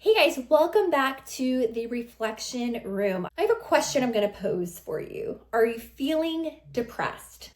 Hey guys, welcome back to the reflection room. I have a question I'm going to pose for you. Are you feeling depressed?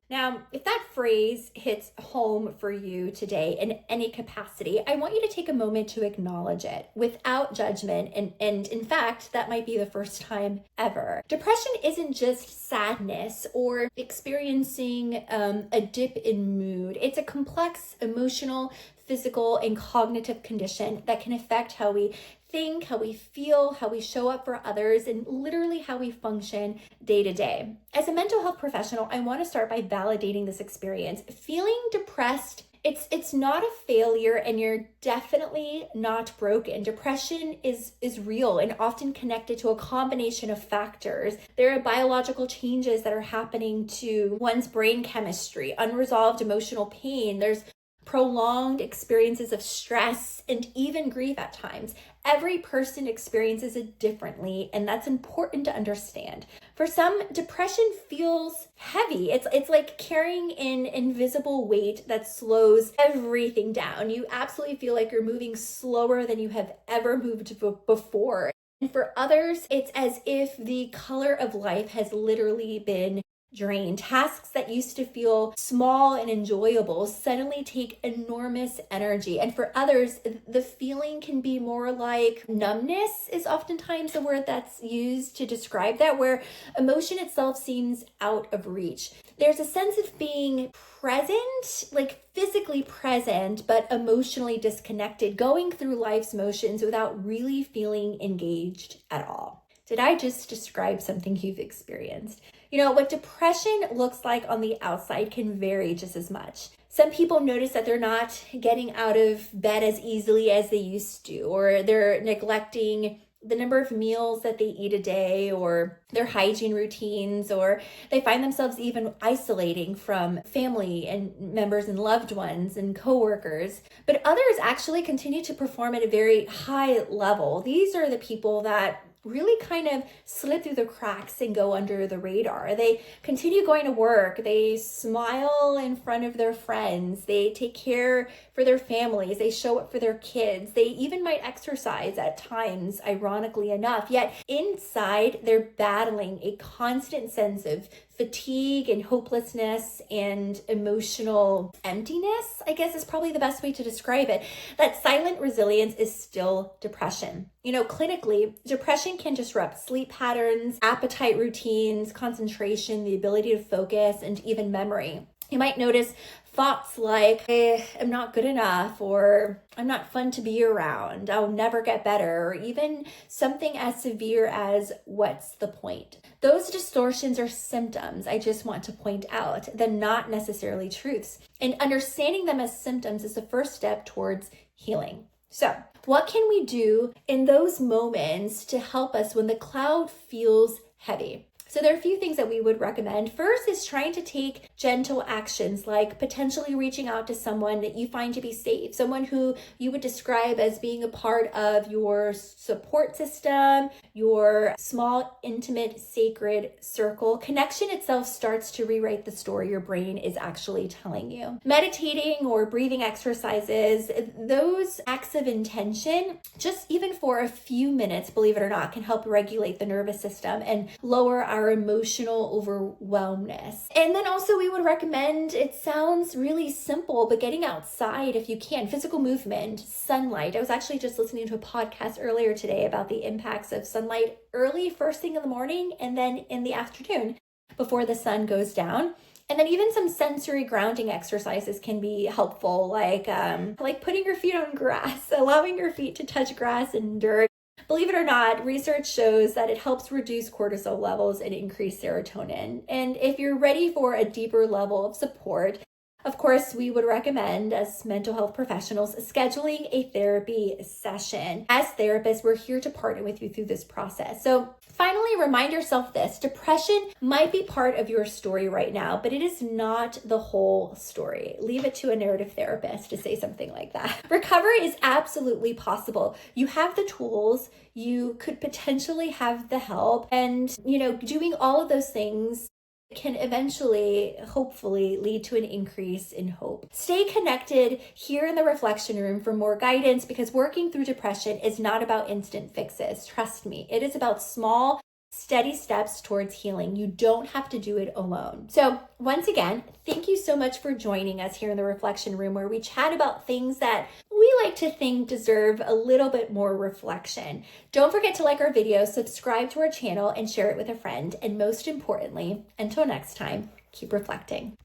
Now, if that phrase hits home for you today in any capacity, I want you to take a moment to acknowledge it without judgment. And in fact, that might be the first time ever. Depression isn't just sadness or experiencing a dip in mood. It's a complex emotional, physical, and cognitive condition that can affect how we think, how we feel, how we show up for others, and literally how we function day to day. As a mental health professional, I want to start by validating this experience. Feeling depressed, it's not a failure, and you're definitely not broken. Depression is real and often connected to a combination of factors. There are biological changes that are happening to one's brain chemistry, unresolved emotional pain. There's prolonged experiences of stress and even grief at times. Every person experiences it differently, and that's important to understand. For some, depression feels heavy. It's like carrying an invisible weight that slows everything down. You absolutely feel like you're moving slower than you have ever moved before. And for others, it's as if the color of life has literally been drained. Tasks that used to feel small and enjoyable suddenly take enormous energy. And for others, the feeling can be more like numbness is oftentimes the word that's used to describe that, where emotion itself seems out of reach. There's a sense of being present, like physically present, but emotionally disconnected, going through life's motions without really feeling engaged at all. Did I just describe something you've experienced? You know, what depression looks like on the outside can vary just as much. Some people notice that they're not getting out of bed as easily as they used to, or they're neglecting the number of meals that they eat a day, or their hygiene routines, or they find themselves even isolating from family and members and loved ones and coworkers. But others actually continue to perform at a very high level. These are the people that really kind of slip through the cracks and go under the radar. They continue going to work. They smile in front of their friends. They take care for their families. They show up for their kids. They even might exercise at times, ironically enough. Yet inside, they're battling a constant sense of fatigue and hopelessness and emotional emptiness, I guess is probably the best way to describe it. That silent resilience is still depression. You know, clinically, depression can disrupt sleep patterns, appetite routines, concentration, the ability to focus, and even memory. You might notice thoughts like, I'm not good enough, or I'm not fun to be around, I'll never get better, or even something as severe as, what's the point? Those distortions are symptoms, I just want to point out, they're not necessarily truths. And understanding them as symptoms is the first step towards healing. So, what can we do in those moments to help us when the cloud feels heavy? So there are a few things that we would recommend. First is trying to take gentle actions, like potentially reaching out to someone that you find to be safe, someone who you would describe as being a part of your support system, your small, intimate, sacred circle. Connection itself starts to rewrite the story your brain is actually telling you. Meditating or breathing exercises, those acts of intention, just even for a few minutes, believe it or not, can help regulate the nervous system and lower our emotional overwhelmness. And then also we would recommend, it sounds really simple, but getting outside if you can, physical movement, sunlight. I was actually just listening to a podcast earlier today about the impacts of sunlight early, first thing in the morning, and then in the afternoon before the sun goes down. And then even some sensory grounding exercises can be helpful, like putting your feet on grass, allowing your feet to touch grass and dirt. Believe it or not, research shows that it helps reduce cortisol levels and increase serotonin. And if you're ready for a deeper level of support, of course, we would recommend, as mental health professionals, scheduling a therapy session. As therapists, we're here to partner with you through this process. So finally, remind yourself this: depression might be part of your story right now, but it is not the whole story. Leave it to a narrative therapist to say something like that. Recovery is absolutely possible. You have the tools, you could potentially have the help, and doing all of those things can eventually, hopefully, lead to an increase in hope. Stay connected here in the reflection room for more guidance, because working through depression is not about instant fixes. Trust me, it is about small, steady steps towards healing. You don't have to do it alone. So once again, thank you so much for joining us here in the reflection room, where we chat about things that we like to think deserve a little bit more reflection. Don't forget to like our video, subscribe to our channel, and share it with a friend. And most importantly, until next time, keep reflecting.